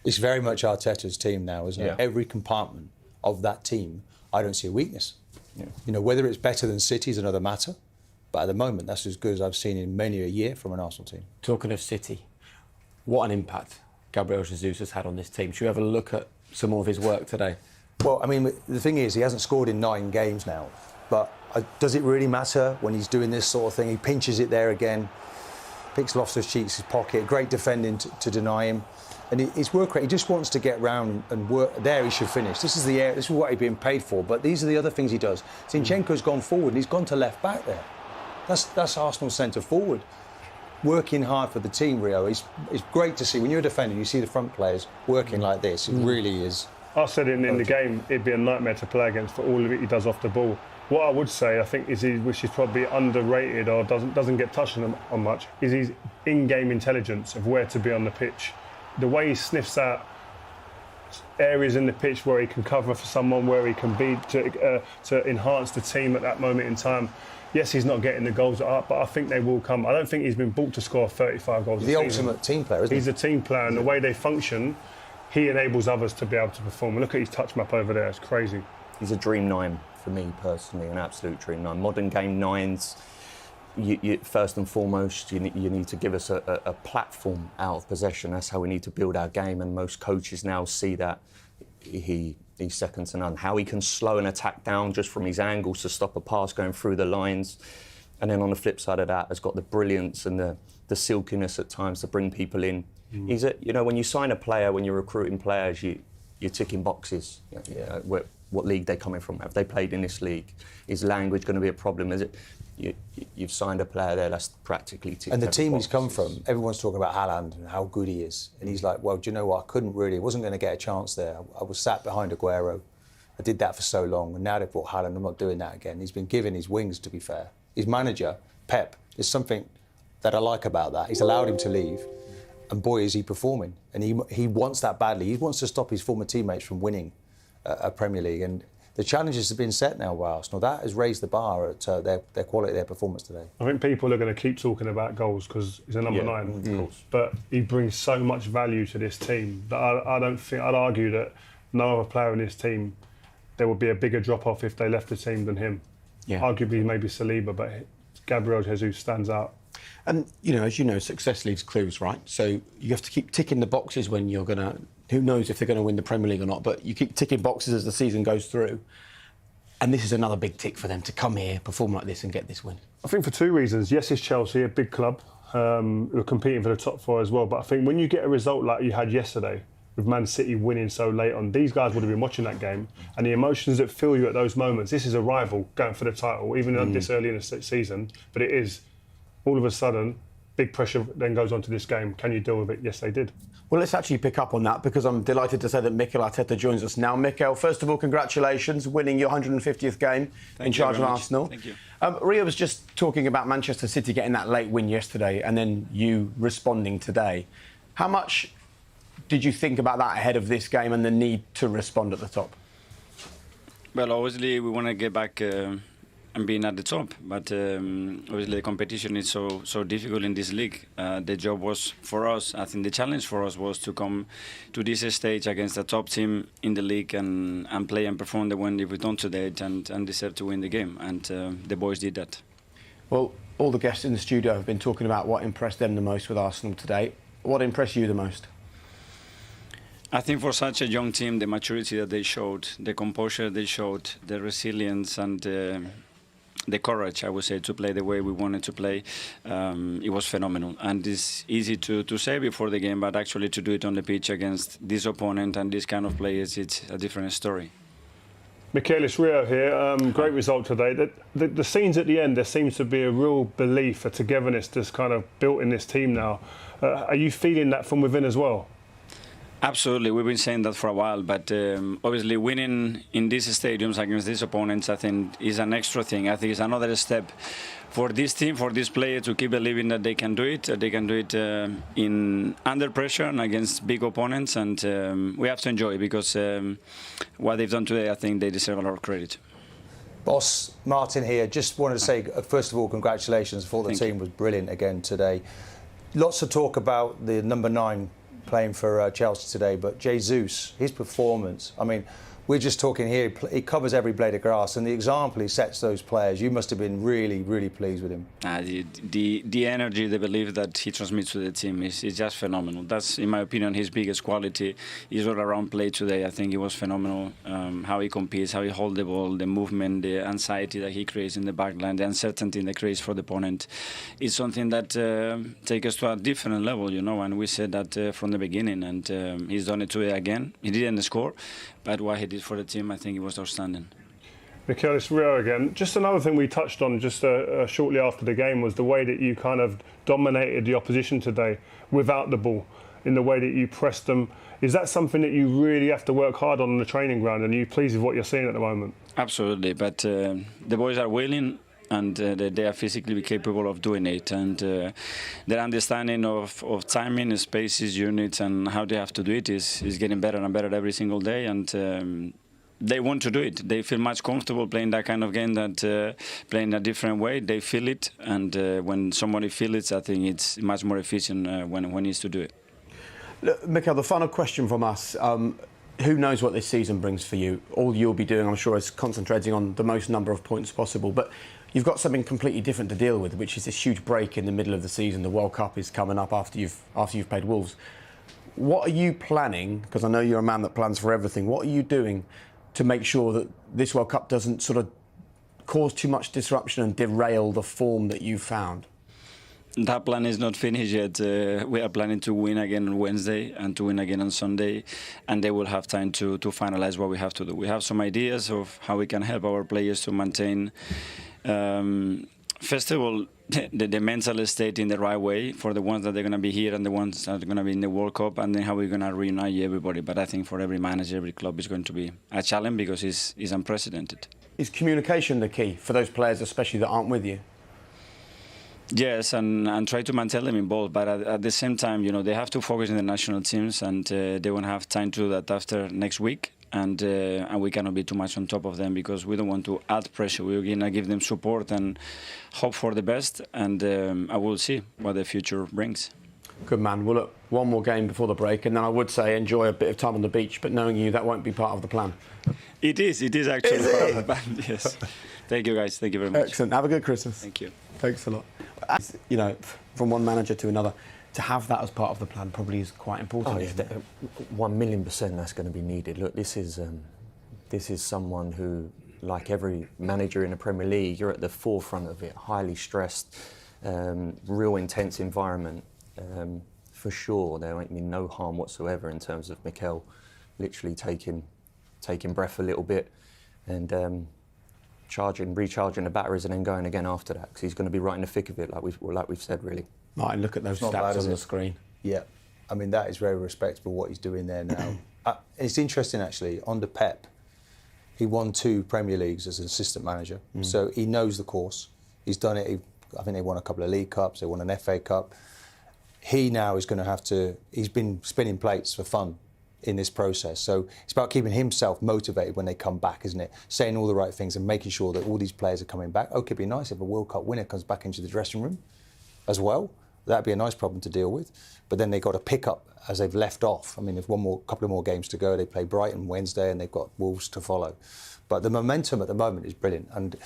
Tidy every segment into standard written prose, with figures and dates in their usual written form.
It's very much Arteta's team now, isn't it? Yeah. Every compartment of that team, I don't see a weakness. Yeah. You know, whether it's better than City is another matter, but at the moment, that's as good as I've seen in many a year from an Arsenal team. Talking of City, what an impact Gabriel Jesus has had on this team. Should we have a look at some more of his work today? Well, I mean, the thing is, he hasn't scored in 9 games now, but does it really matter when he's doing this sort of thing? He pinches it there again, picks Loftus-Cheek's pocket, great defending to deny him. And his work rate, he just wants to get round and work. There he should finish. This is what he's being paid for. But these are the other things he does. Zinchenko's gone forward and he's gone to left back there. That's Arsenal's centre forward. Working hard for the team, Rio. It's great to see. When you're a defender, you see the front players working like this. It really is. I said in the game, it'd be a nightmare to play against for all of it he does off the ball. What I would say, I think, which is probably underrated or doesn't get touched on much, is his in-game intelligence of where to be on the pitch. The way he sniffs out areas in the pitch where he can cover for someone, where he can be to enhance the team at that moment in time. Yes, he's not getting the goals up, but I think they will come. I don't think he's been bought to score 35 goals. He's the ultimate team player, isn't he? He's a team player, and the way they function, he enables others to be able to perform. And look at his touch map over there; it's crazy. He's a dream 9 for me personally, an absolute dream 9. Modern game 9s. You, first and foremost, you need to give us a platform out of possession. That's how we need to build our game, and most coaches now see that he's second to none. How he can slow an attack down just from his angles to stop a pass going through the lines, and then on the flip side of that, has got the brilliance and the silkiness at times to bring people in. He's when you sign a player, when you're recruiting players, you're ticking boxes. What league they're coming from? Have they played in this league? Is language going to be a problem? Is it? You've signed a player there that's practically ticked. And the team he's come boxes. from, everyone's talking about Haaland and how good he is. And he's like, well, do you know what? I wasn't going to get a chance there. I was sat behind Aguero. I did that for so long. And now they've brought Haaland. I'm not doing that again. He's been given his wings, to be fair. His manager, Pep, is something that I like about that. He's allowed him to leave. And boy, is he performing. And he wants that badly. He wants to stop his former teammates from winning a Premier League. And the challenges have been set now by Arsenal. That has raised the bar at their quality, their performance today. I think people are going to keep talking about goals because he's a number 9, of course. But he brings so much value to this team that I don't think I'd argue that no other player in this team, there would be a bigger drop off if they left the team than him. Yeah. Arguably maybe Saliba, but Gabriel Jesus stands out. And, as you know, success leaves clues, right? So you have to keep ticking the boxes when you're going to... Who knows if they're going to win the Premier League or not, but you keep ticking boxes as the season goes through. And this is another big tick for them to come here, perform like this and get this win. I think for 2 reasons. Yes, it's Chelsea, a big club, who are competing for the top 4 as well. But I think when you get a result like you had yesterday, with Man City winning so late on, these guys would have been watching that game. And the emotions that fill you at those moments, this is a rival going for the title, even though this early in the season. But it is, all of a sudden, big pressure then goes on to this game. Can you deal with it? Yes, they did. Well, let's actually pick up on that because I'm delighted to say that Mikel Arteta joins us now. Mikel, first of all, congratulations, winning your 150th game in charge of Arsenal. Thank you. Ria was just talking about Manchester City getting that late win yesterday and then you responding today. How much did you think about that ahead of this game and the need to respond at the top? Well, obviously, we want to get back and being at the top, but obviously the competition is so difficult in this league. The job was for us, I think the challenge for us was to come to this stage against the top team in the league and play and perform the way we've done today and deserve to win the game, and the boys did that. Well, all the guests in the studio have been talking about what impressed them the most with Arsenal today. What impressed you the most? I think for such a young team, the maturity that they showed, the composure they showed, the resilience and the courage, I would say, to play the way we wanted to play, it was phenomenal. And it's easy to say before the game, but actually to do it on the pitch against this opponent and this kind of players, it's a different story. Mikel, it's Rio here. Great result today. The scenes at the end, there seems to be a real belief, a togetherness that's kind of built in this team now. Are you feeling that from within as well? Absolutely, we've been saying that for a while, but obviously winning in these stadiums against these opponents, I think, is an extra thing. I think it's another step for this team, for this player to keep believing that they can do it. They can do it in under pressure and against big opponents, and we have to enjoy it because what they've done today, I think they deserve a lot of credit. Boss, Martin here. Just wanted to say, first of all, congratulations. I thought the team was brilliant again today. Lots of talk about the number 9 playing for Chelsea today, but Jesus, his performance, I mean, we're just talking here, he covers every blade of grass, and the example he sets those players, you must have been really, really pleased with him. The energy, the belief that he transmits to the team is just phenomenal. That's, in my opinion, his biggest quality. His all-around play today, I think it was phenomenal. How he competes, how he holds the ball, the movement, the anxiety that he creates in the backline, the uncertainty that creates for the opponent, is something that takes us to a different level, you know, and we said that from the beginning, and he's done it today again. He didn't score, but what he did for the team, I think it was outstanding. Mikel, it's Rio again. Just another thing we touched on just shortly after the game was the way that you kind of dominated the opposition today without the ball, in the way that you pressed them. Is that something that you really have to work hard on the training ground, and are you pleased with what you're seeing at the moment? Absolutely, but the boys are willing, and they are physically capable of doing it, and their understanding of timing, spaces, units, and how they have to do it is getting better and better every single day, and they want to do it. They feel much comfortable playing that kind of game, that playing a different way. They feel it, and when somebody feels it, I think it's much more efficient when he needs to do it. Look, Mikel, the final question from us. Who knows what this season brings for you? All you'll be doing, I'm sure, is concentrating on the most number of points possible. But you've got something completely different to deal with, which is this huge break in the middle of the season. The World Cup is coming up after you've played Wolves. What are you planning? Because I know you're a man that plans for everything. What are you doing to make sure that this World Cup doesn't sort of cause too much disruption and derail the form that you've found? That plan is not finished yet. We are planning to win again on Wednesday and to win again on Sunday, and they will have time to finalize what we have to do. We have some ideas of how we can help our players to maintain, first of all, the mental state in the right way for the ones that are going to be here and the ones that are going to be in the World Cup, and then how we're going to reunite everybody. But I think for every manager, every club is going to be a challenge because it's unprecedented. Is communication the key for those players, especially that aren't with you? Yes, and try to maintain them involved, but at the same time, you know, they have to focus on the national teams, and they won't have time to do that after next week, and we cannot be too much on top of them because we don't want to add pressure. We're going to give them support and hope for the best, and I will see what the future brings. Good man. Well, look, one more game before the break, and then I would say enjoy a bit of time on the beach, but knowing you, that won't be part of the plan. It is actually part of the plan, yes. Thank you, guys. Thank you very much. Excellent. Have a good Christmas. Thank you. Thanks a lot. You know, from one manager to another, to have that as part of the plan probably is quite important. Oh, yeah, 1,000,000% that's going to be needed. Look, this is someone who, like every manager in the Premier League, you're at the forefront of it, highly stressed, real intense environment. For sure, there ain't been no harm whatsoever in terms of Mikel literally taking breath a little bit and recharging the batteries and then going again after that, because he's going to be right in the thick of it, like we've said, really. Martin, look at those stats on the screen. Yeah, I mean, that is very respectable what he's doing there now. It's interesting, actually, under Pep, he won 2 Premier Leagues as an assistant manager, so he knows the course. He's done it. I think they won a couple of League Cups, they won an FA Cup. He now is going to have to, he's been spinning plates for fun in this process. So it's about keeping himself motivated when they come back, isn't it? Saying all the right things and making sure that all these players are coming back. Okay, it'd be nice if a World Cup winner comes back into the dressing room as well. That'd be a nice problem to deal with. But then they've got to pick up as they've left off. I mean, if couple of more games to go, they play Brighton Wednesday and they've got Wolves to follow. But the momentum at the moment is brilliant. And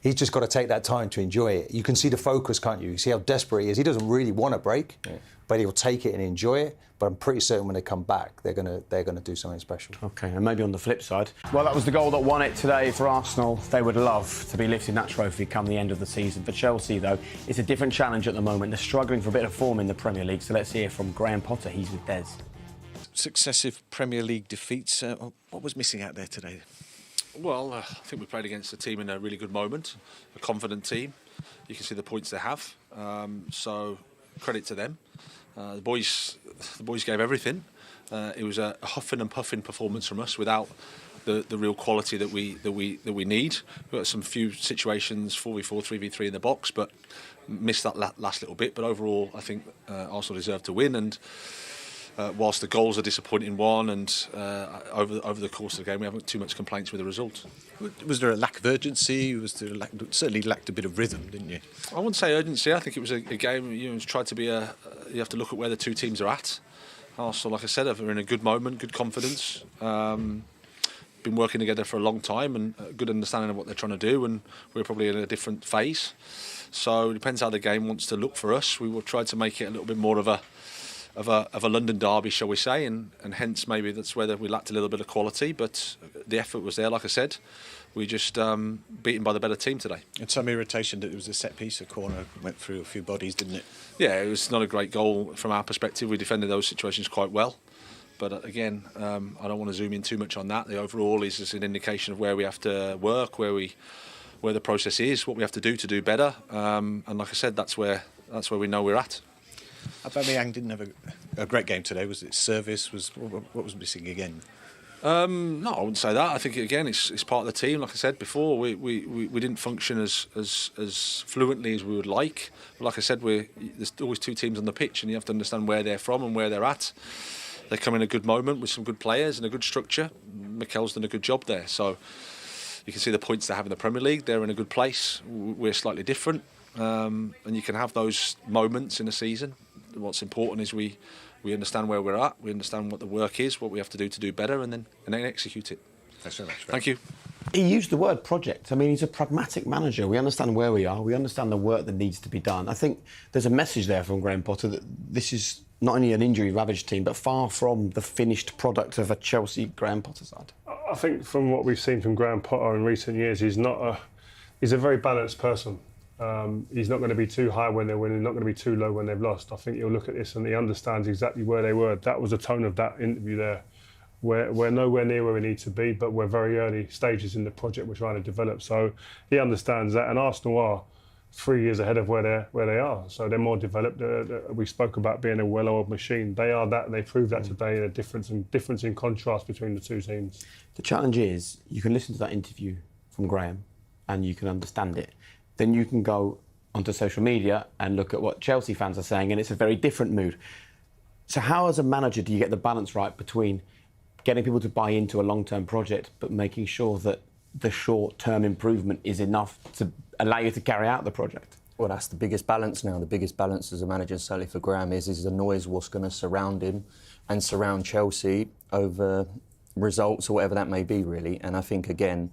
he's just got to take that time to enjoy it. You can see the focus, can't you? You see how desperate he is. He doesn't really want a break, but he'll take it and enjoy it. But I'm pretty certain when they come back, they're going to do something special. OK, and maybe on the flip side, well, that was the goal that won it today for Arsenal. They would love to be lifting that trophy come the end of the season. For Chelsea, though, it's a different challenge at the moment. They're struggling for a bit of form in the Premier League. So let's hear from Graham Potter. He's with Des. Successive Premier League defeats. What was missing out there today? Well, I think we played against a team in a really good moment, a confident team. You can see the points they have, so credit to them. The boys gave everything. It was a huffing and puffing performance from us without the real quality that we need. We've got some few situations, 4v4, 3v3 in the box, but missed that last little bit. But overall, I think Arsenal deserved to win. And whilst the goals are disappointing, and over the course of the game, we haven't too much complaints with the result. Was there a lack of urgency? Certainly lacked a bit of rhythm, didn't you? I wouldn't say urgency. I think it was a game. Tried to be you have to look at where the two teams are at. Arsenal, like I said, are in a good moment, good confidence. Been working together for a long time and a good understanding of what they're trying to do, and we're probably in a different phase. So it depends how the game wants to look for us. We will try to make it a little bit more of a London derby, shall we say, and hence maybe that's where we lacked a little bit of quality, but the effort was there, like I said. We just beaten by the better team today. And some irritation that it was a set piece, a corner went through a few bodies, didn't it? Yeah, it was not a great goal from our perspective. We defended those situations quite well. But again, I don't want to zoom in too much on that. The overall is just an indication of where we have to work, where the process is, what we have to do better. And like I said, that's where we know we're at. Aubameyang didn't have a great game today. Was it service? What was missing again? No, I wouldn't say that. I think again, it's part of the team. Like I said before, we didn't function as fluently as we would like. But like I said, there's always two teams on the pitch, and you have to understand where they're from and where they're at. They come in a good moment with some good players and a good structure. Mikel's done a good job there. So you can see the points they have in the Premier League. They're in a good place. We're slightly different, and you can have those moments in a season. What's important is we understand where we're at, we understand what the work is, what we have to do better, and then execute it. Thanks very much. Thank you. He used the word project. I mean, he's a pragmatic manager. We understand where we are. We understand the work that needs to be done. I think there's a message there from Graham Potter that this is not only an injury-ravaged team, but far from the finished product of a Chelsea Graham Potter side. I think from what we've seen from Graham Potter in recent years, he's a very balanced person. He's not going to be too high when they're winning, not going to be too low when they've lost. I think he'll look at this and he understands exactly where they were. That was the tone of that interview there. We're nowhere near where we need to be, but we're very early stages in the project we're trying to develop. So he understands that, and Arsenal are 3 years ahead of where they are. So they're more developed. We spoke about being a well-oiled machine. They are that, and they proved that today. The difference in contrast between the two teams. The challenge is you can listen to that interview from Graham, and you can understand it. Then you can go onto social media and look at what Chelsea fans are saying, and it's a very different mood. So how, as a manager, do you get the balance right between getting people to buy into a long-term project, but making sure that the short-term improvement is enough to allow you to carry out the project? Well, that's the biggest balance now. The biggest balance as a manager, certainly for Graham, is the noise, what's going to surround him and surround Chelsea over results or whatever that may be, really. And I think, again,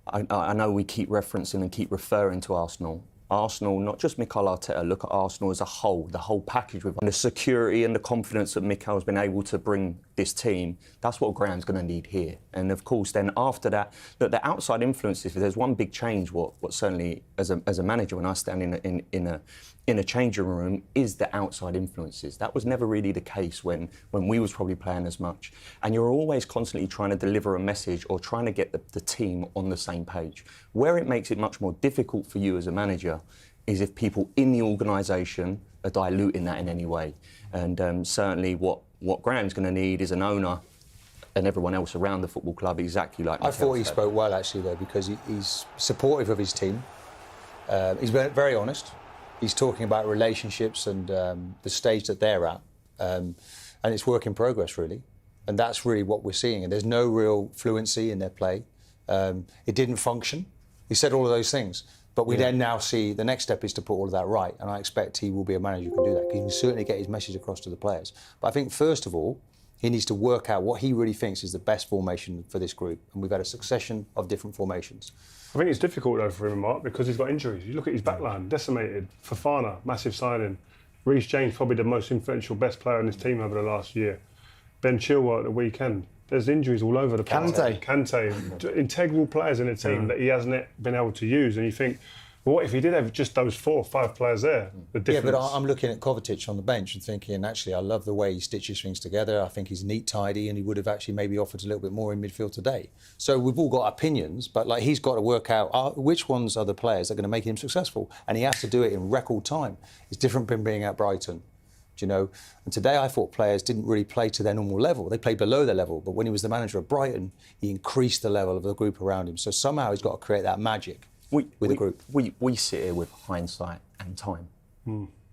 I know we keep referencing and keep referring to Arsenal. Arsenal, not just Mikel Arteta, look at Arsenal as a whole, the whole package with the security and the confidence that Mikel's been able to bring this team. That's what Graham's going to need here. And of course, then after that, look, the outside influences, if there's one big change, what certainly as a manager, when I stand in a changing room, is the outside influences. That was never really the case when we was probably playing as much. And you're always constantly trying to deliver a message or trying to get the team on the same page. Where it makes it much more difficult for you as a manager is if people in the organisation are diluting that in any way. And certainly what Graham's going to need is an owner and everyone else around the football club exactly like I thought he spoke well, actually, though, because he's supportive of his team. He's very honest. He's talking about relationships and the stage that they're at. And it's work in progress, really. And that's really what we're seeing. And there's no real fluency in their play. It didn't function. He said all of those things. But we then now see the next step is to put all of that right. And I expect he will be a manager who can do that. He can certainly get his message across to the players. But I think, first of all, he needs to work out what he really thinks is the best formation for this group. And we've had a succession of different formations. I think it's difficult, though, for him, Mark, because he's got injuries. You look at his backline, decimated. Fofana, massive signing. Reece James, probably the most influential, best player in this team over the last year. Ben Chilwell at the weekend. There's injuries all over the place. Kante, integral players in the team that he hasn't been able to use. And you think, well, what if he did have just those 4 or 5 players there? The difference. Yeah, but I'm looking at Kovacic on the bench and thinking, actually, I love the way he stitches things together. I think he's neat, tidy, and he would have actually maybe offered a little bit more in midfield today. So we've all got opinions, but like he's got to work out which ones are the players that are going to make him successful, and he has to do it in record time. It's different from being at Brighton. Do you know? And today I thought players didn't really play to their normal level. They played below their level. But when he was the manager of Brighton, he increased the level of the group around him. So somehow he's got to create that magic with the group. We sit here with hindsight and time.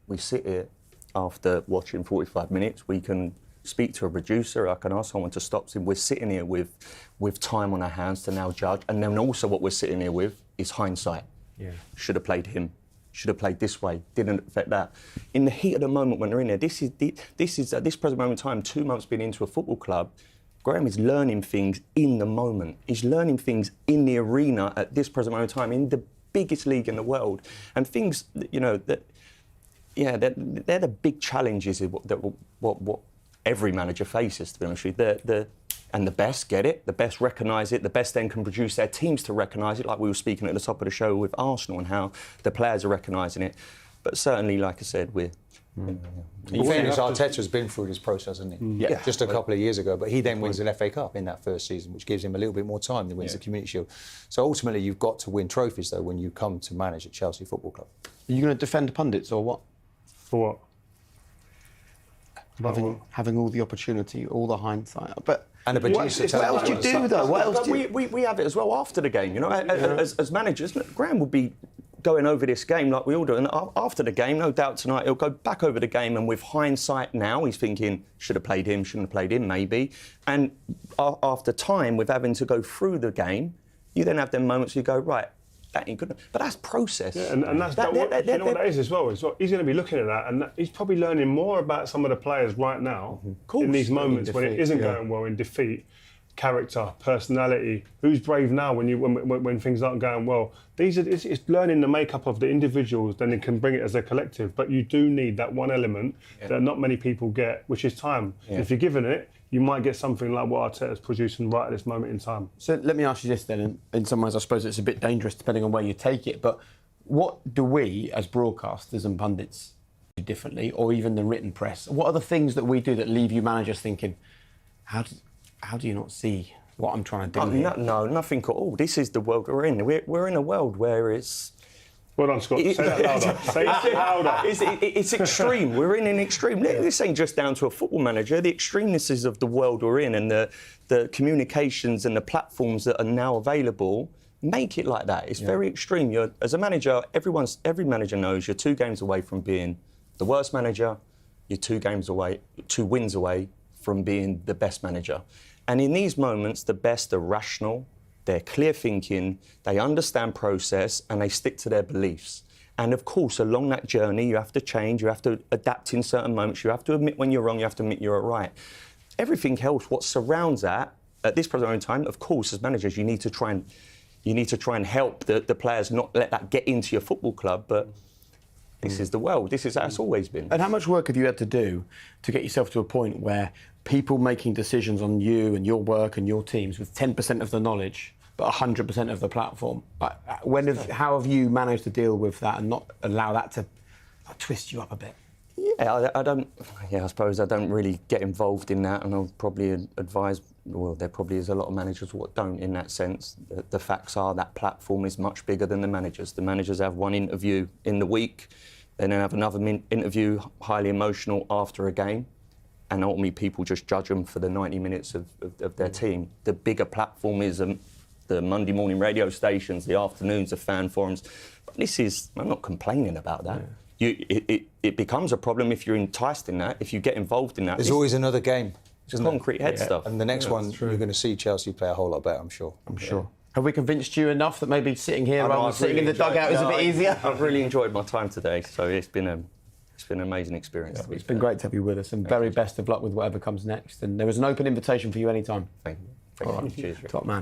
We sit here after watching 45 minutes. We can speak to a producer. I can ask someone to stop him. We're sitting here with time on our hands to now judge. And then also what we're sitting here with is hindsight. Yeah. Should have played him. should have played this way, didn't affect that. In the heat of the moment when they're in there, this is at this present moment in time, 2 months being into a football club, Graham is learning things in the moment. He's learning things in the arena at this present moment in time, in the biggest league in the world. And things, you know, that, yeah, they're the big challenges of what every manager faces, to be honest with you. And the best get it, the best recognise it, the best then can produce their teams to recognise it, like we were speaking at the top of the show with Arsenal and how the players are recognising it. But certainly, like I said, we're... In fairness, Arteta's been through this process, hasn't he? Yeah. Just a couple of years ago, but he then wins an FA Cup in that first season, which gives him a little bit more time. He wins the Community Shield. So ultimately, you've got to win trophies, though, when you come to manage at Chelsea Football Club. Are you going to defend pundits or what? For what? Having all the opportunity, all the hindsight. But And the producer what else do you do, though? What else do you... We have it as well after the game, you know. As managers, Graham would be going over this game like we all do. And after the game, no doubt tonight, he'll go back over the game, and with hindsight now, he's thinking, should have played him, shouldn't have played him, maybe. And after time, with having to go through the game, you then have them moments where you go, right, that ain't good. But that's process. Yeah, and that's you know what that is as well. He's going to be looking at that, and he's probably learning more about some of the players right now in these moments when it isn't going well, in defeat. Character, personality. Who's brave now when things aren't going well? It's learning the makeup of the individuals, then it can bring it as a collective. But you do need that one element that not many people get, which is time. Yeah. If you're given it, you might get something like what Arteta's producing right at this moment in time. So let me ask you this then. In some ways, I suppose it's a bit dangerous depending on where you take it. But what do we, as broadcasters and pundits, do differently, or even the written press? What are the things that we do that leave you managers thinking, how do you not see what I'm trying to do here? No, nothing at all. This is the world we're in. We're in a world where it's... Well done, Scott. Say that louder. Say it louder. It's extreme. We're in an extreme. This ain't just down to a football manager. The extremenesses of the world we're in, and the communications and the platforms that are now available make it like that. It's very extreme. As a manager, every manager knows you're 2 games away from being the worst manager. You're 2 wins away from being the best manager. And in these moments, the best are rational, they're clear thinking, they understand process, and they stick to their beliefs. And of course, along that journey, you have to change, you have to adapt in certain moments, you have to admit when you're wrong, you have to admit you're right. Everything else, what surrounds that, at this present time, of course, as managers, you need to try and help the players not let that get into your football club, but this is the world. This is how it's always been. And how much work have you had to do to get yourself to a point where people making decisions on you and your work and your teams with 10% of the knowledge, but 100% of the platform? How have you managed to deal with that and not allow that to twist you up a bit? Yeah, I suppose I don't really get involved in that, and I'll probably advise. Well, there probably is a lot of managers what don't in that sense. The facts are that platform is much bigger than the managers. The managers have one interview in the week, they then have another interview, highly emotional, after a game, and ultimately people just judge them for the 90 minutes of their team. The bigger platform is the Monday morning radio stations, the afternoons, the fan forums. But I'm not complaining about that. Yeah. It becomes a problem if you're enticed in that, if you get involved in that. There's always another game. It's concrete head stuff. And the next one, you're going to see Chelsea play a whole lot better, I'm sure. I'm sure. Have we convinced you enough that maybe sitting here rather than sitting in the dugout is a bit easier? I've really enjoyed my time today, so it's been an amazing experience. It's been great to have you with us, and very best of luck with whatever comes next. And there is an open invitation for you anytime. Thank you. Cheers, Rick. Top man.